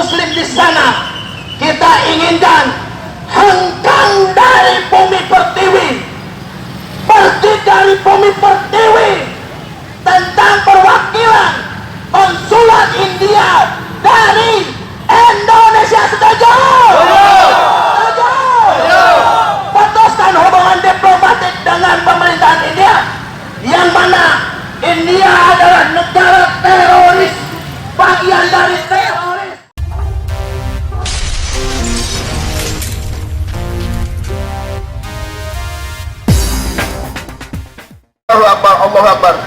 Muslim di sana. Kita inginkan hengkang dari bumi pertiwi, pergi dari bumi pertiwi tentang perwakilan konsulat India dari Indonesia. Setuju? Setuju? Putuskan hubungan diplomatik dengan pemerintahan India, yang mana India adalah negara teroris, bagian dari teroris. Allahu Akbar, Allahu Akbar.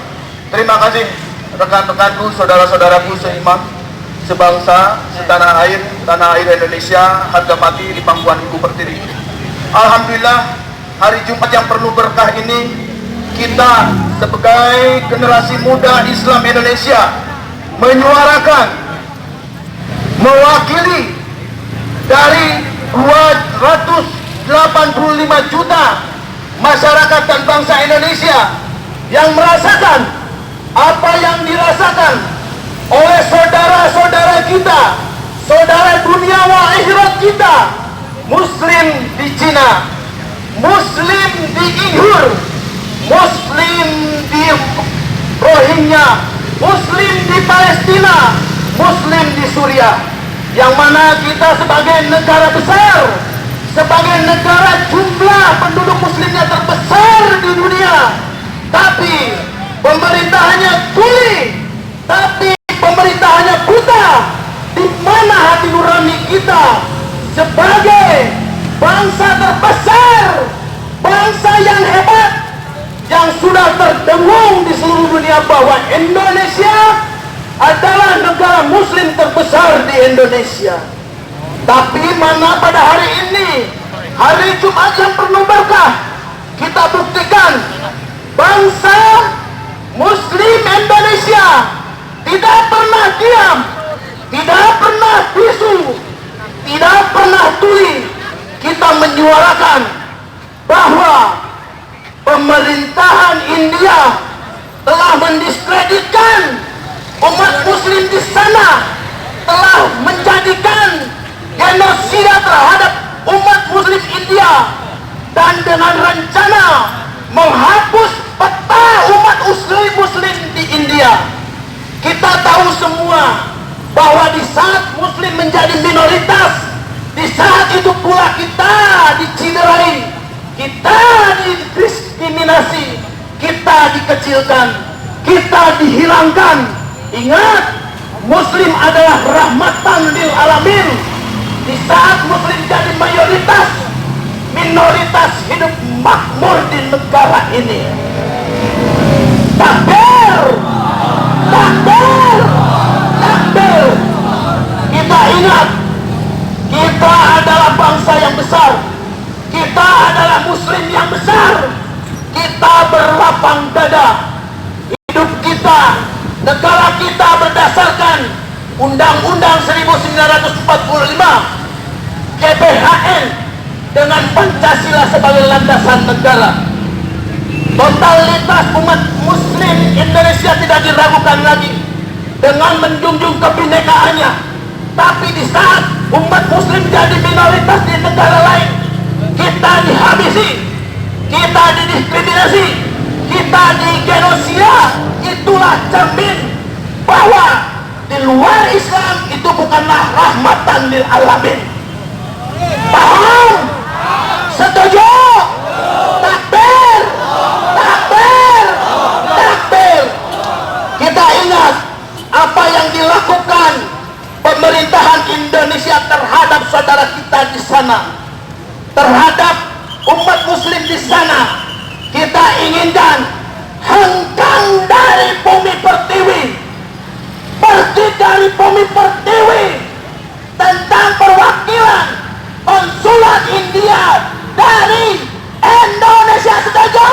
Terima kasih rekan-rekanku, saudara-saudaraku seiman, sebangsa, setanah air Indonesia, harga mati di pangkuanku Pertiwi. Alhamdulillah, hari Jumat yang penuh berkah ini, kita sebagai generasi muda Islam Indonesia menyuarakan, mewakili dari 285 juta masyarakat dan bangsa Indonesia yang merasakan apa yang dirasakan oleh saudara-saudara kita, saudara dunia wa akhirat kita, Muslim di Cina, Muslim di Uyghur, Muslim di Rohingya, Muslim di Palestina, Muslim di Suriah, yang mana kita sebagai negara besar, sebagai negara jumlah penduduk muslimnya terbesar di dunia, tapi pemerintahannya tuli, tapi pemerintahannya buta. Di mana hati nurani kita sebagai bangsa terbesar, bangsa yang hebat, yang sudah terdengung di seluruh dunia bahwa Indonesia adalah negara muslim terbesar di Indonesia. Tapi mana pada hari ini, hari Jumat yang penuh berkah, kita buktikan bangsa Muslim Indonesia tidak pernah diam, tidak pernah bisu, tidak pernah tuli. Kita menyuarakan bahwa pemerintahan India telah mendiskreditkan umat Muslim di sana, telah menjadikan genosida terhadap umat Muslim India, dan dengan rencana menghapus peta umat Muslim di India. Kita tahu semua bahwa di saat Muslim menjadi minoritas, di saat itu pula kita diciderai, kita didiskriminasi, kita dikecilkan, kita dihilangkan. Ingat, Muslim adalah rahmatan lil alamin. Di saat Muslim jadi mayoritas, minoritas hidup makmur di negara ini. Takbir, takbir, takbir. Kita ingat, kita adalah bangsa yang besar, kita adalah Muslim yang besar. Kita berlapang dada. Hidup kita, negara kita berdasarkan Undang-Undang 1945, GBHN, dengan Pancasila sebagai landasan negara. Totalitas umat Muslim Indonesia tidak diragukan lagi dengan menjunjung kebinekaannya. Tapi di saat umat Muslim jadi minoritas di negara lain, kita dihabisi, kita didiskriminasi, kita digenosida. Itulah cermin bahwa di luar Islam itu bukanlah rahmatan lil alamin. Paham? Setuju? Takbir, takbir, takbir. Kita ingat apa yang dilakukan pemerintahan Indonesia terhadap saudara kita di sana, terhadap umat Muslim di sana. Kita inginkan hengkang dari bumi pertiwi, pergi dari bumi pertiwi tentang perwakilan konsulat India dari Indonesia. Setuju?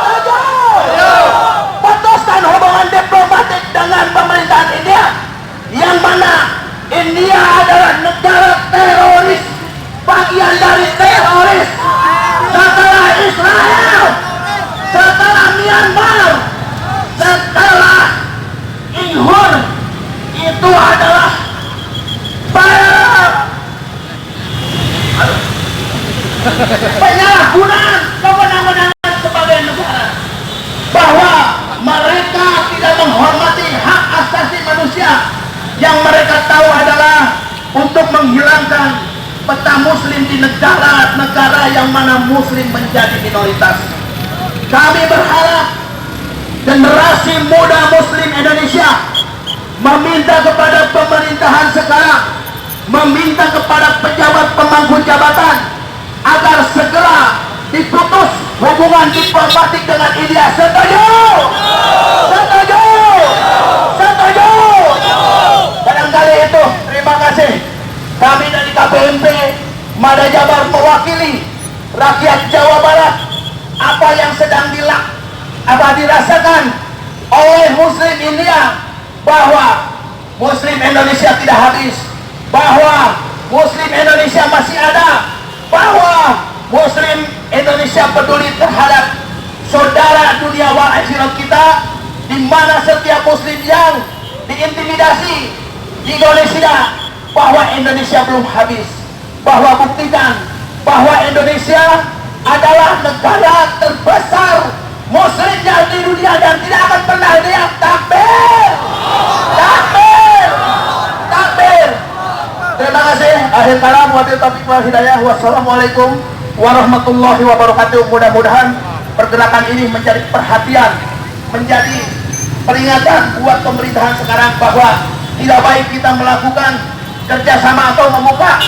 Setuju? Putuskan hubungan diplomatik dengan pemerintahan India, yang mana India adalah negara teroris, bagian dari teroris. Setelah Israel, setelah Myanmar, setelah Uyghur, itu adalah untuk menghilangkan peta muslim di negara-negara yang mana muslim menjadi minoritas. Kami berharap generasi muda muslim Indonesia meminta kepada pemerintahan sekarang, meminta kepada pejabat pemangku jabatan agar segera diputus hubungan diplomatik dengan India. Setuju? Setuju? Setuju? Barangkali itu. Terima kasih. Kami dari KPMP Mada Jabar mewakili rakyat Jawa Barat. Apa yang sedang dirasakan oleh muslim India, bahwa muslim Indonesia tidak habis, bahwa muslim Indonesia masih ada, bahwa muslim Indonesia peduli terhadap saudara dunia wal akhirat kita, di mana setiap muslim yang diintimidasi di Indonesia, bahwa Indonesia belum habis, bahwa buktikan bahwa Indonesia adalah negara terbesar muslimnya di dunia dan tidak akan pernah lihat. Takbir, takbir, takbir. Terima kasih. Akhir kalam, wabil taufiq wal hidayah. Wassalamualaikum warahmatullahi wabarakatuh. Mudah-mudahan pergerakan ini menjadi perhatian, menjadi peringatan buat pemerintahan sekarang bahwa tidak baik kita melakukan kerjasama atau membuka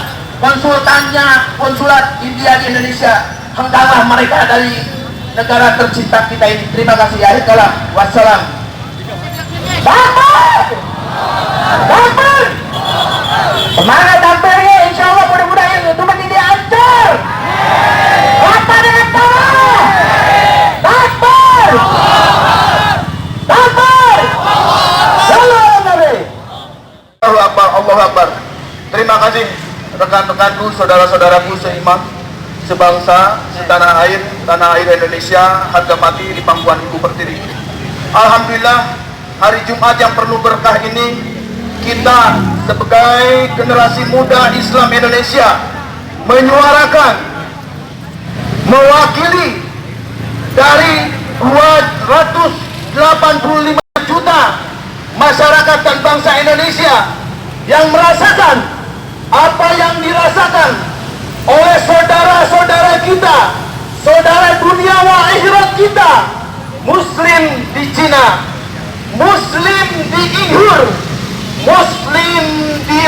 konsulat India di Indonesia. Hengkanglah mereka dari negara tercinta kita ini. Terima kasih. Akhir kalam. Wassalam. Takbir! Takbir! Semangat takbirnya, insya Allah mudah-mudahan umat ini hancur. Apa dengan tangan? Takbir! Takbir! Salam Nabi. Allahu Akbar, Allahu Akbar. Terima kasih rekan-rekanku, saudara-saudaraku seiman, sebangsa, setanah air Indonesia, harga mati di pangkuan Ibu Pertiwi. Alhamdulillah, hari Jumat yang penuh berkah ini, kita sebagai generasi muda Islam Indonesia menyuarakan, mewakili dari 285 juta masyarakat dan bangsa Indonesia yang merasakan apa yang dirasakan oleh saudara-saudara kita, saudara dunia wa akhirat kita, muslim di Cina, muslim di Uyghur, muslim di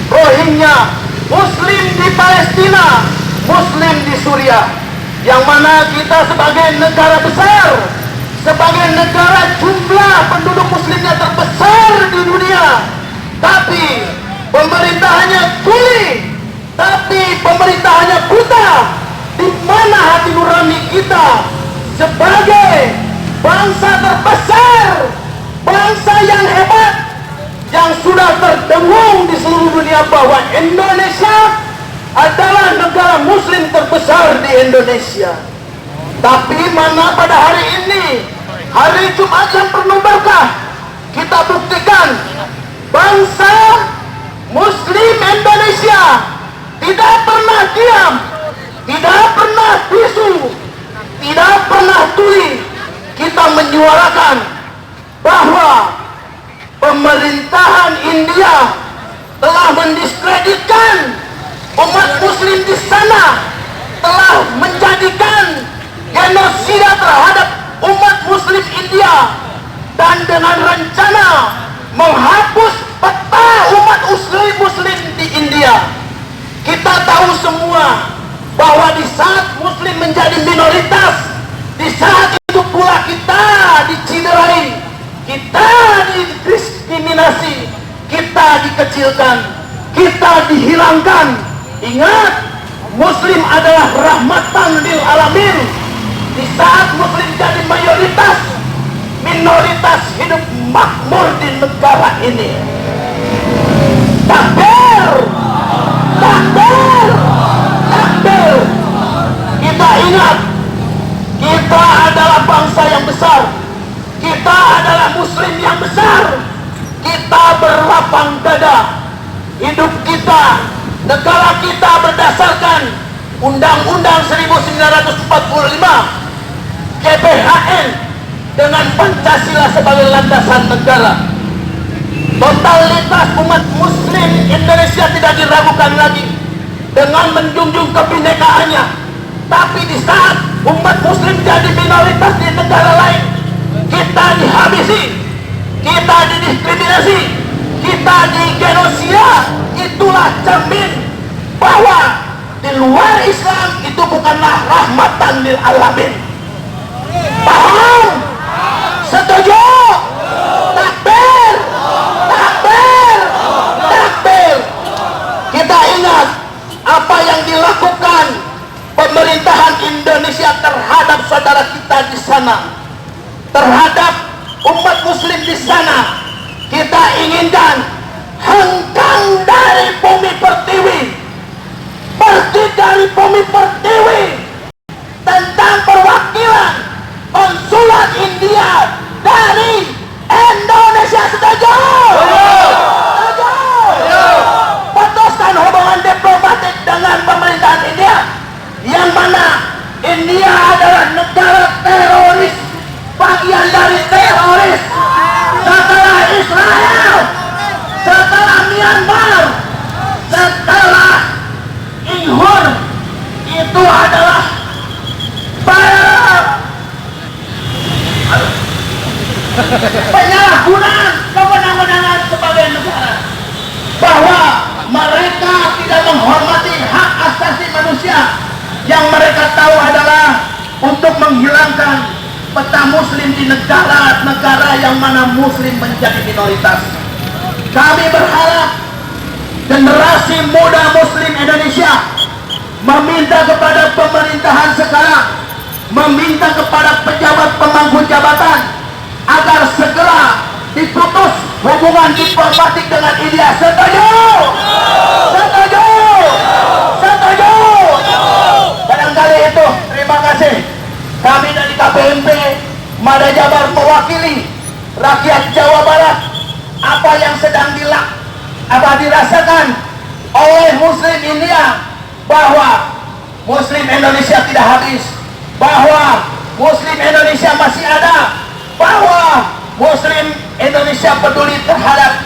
Rohingya, muslim di Palestina, muslim di Suriah, yang mana kita sebagai negara besar, sebagai negara jumlah penduduk muslimnya terbesar di dunia, tapi pemerintahannya tuli, tapi pemerintahannya buta. Di mana hati nurani kita sebagai bangsa terbesar, bangsa yang hebat, yang sudah terdengung di seluruh dunia bahwa Indonesia adalah negara muslim terbesar di Indonesia. Tapi mana pada hari ini, hari Jumat yang penuh berkah, kita buktikan bangsa muslim Indonesia tidak pernah diam, tidak pernah bisu, tidak pernah tuli. Kita menyuarakan bahwa pemerintahan India telah mendiskreditkan umat muslim di sana, telah menjadikan genosida terhadap umat muslim India, dan dengan rencana menghapus peta umat muslim di India. Kita tahu semua bahwa di saat muslim menjadi minoritas, di saat itu pula kita diciderai, kita didiskriminasi, kita dikecilkan, kita dihilangkan. Ingat, muslim adalah rahmatan lil alamin. Di saat muslim jadi mayoritas, minoritas hidup makmur di negara ini. Takbir! Takbir! Takbir! Kita ingat, kita adalah bangsa yang besar, kita adalah muslim yang besar, kita berlapang dada. Hidup kita, negara kita berdasarkan Undang-Undang 1945, GBHN, dengan Pancasila sebagai landasan negara. Totalitas umat muslim muslim Indonesia tidak diragukan lagi dengan menjunjung kebinekaannya. Tapi di saat umat muslim jadi minoritas di negara lain, kita dihabisi, kita didiskriminasi, kita digenosida. Itulah cermin bahwa di luar Islam itu bukanlah rahmatan lil alamin. Paham? Setuju? Takbir! Takbir! Takbir! Kita ingat apa yang dilakukan pemerintahan Indonesia terhadap saudara kita di sana, terhadap umat muslim di sana. Kita inginkan hengkang dari bumi pertiwi, pergi dari bumi pertiwi, tentang perwakilan konsulat India dari Indonesia. Setuju? Setuju? Putuskan hubungan diplomatik dengan pemerintahan India, yang mana India adalah negara teroris, bagian dari teroris setelah Israel, setelah Myanmar, setelah Uyghur. Itu adalah penyalahgunaan kewenangan sebagai negara, bahwa mereka tidak menghormati hak asasi manusia. Yang mereka tahu adalah untuk menghilangkan peta muslim di negara-negara yang mana muslim menjadi minoritas. Kami berharap generasi muda muslim Indonesia meminta kepada pemerintahan sekarang, meminta kepada pejabat pemangku jabatan agar segera diputus hubungan diplomatik dengan India. Setuju? Setuju? Setuju? Barangkali itu. Terima kasih. Kami dari KPMP Mada Jabar mewakili rakyat Jawa Barat. Apa yang sedang dirasakan oleh muslim India, bahwa muslim Indonesia tidak habis, bahwa muslim Indonesia masih ada, bahwa muslim Indonesia peduli terhadap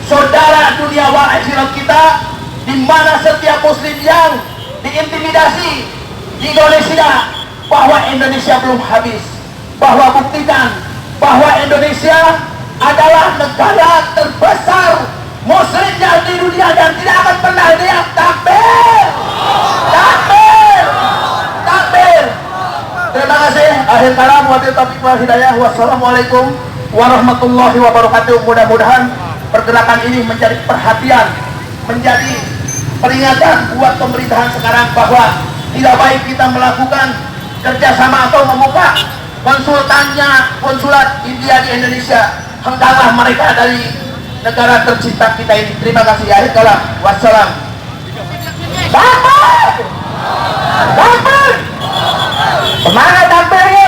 saudara dunia wal akhirat kita, di mana setiap muslim yang diintimidasi, digenosida, bahwa Indonesia belum habis, bahwa buktikan bahwa Indonesia adalah negara terbesar muslimnya di dunia dan tidak akan pernah lihat. Takbir! Takbir! Takbir! Terima kasih. Akhir kalam, wabillahi taufiq wal hidayah. Wassalamualaikum warahmatullahi wabarakatuh. Mudah-mudahan pergerakan ini menjadi perhatian, menjadi peringatan buat pemerintahan sekarang, bahwa tidak baik kita melakukan kerjasama atau membuka konsulat India di Indonesia. Hengkanglah mereka dari negara tercinta kita ini. Terima kasih. Akhir kalam. Wassalam. Takbir! Takbir! Semangat takbirnya!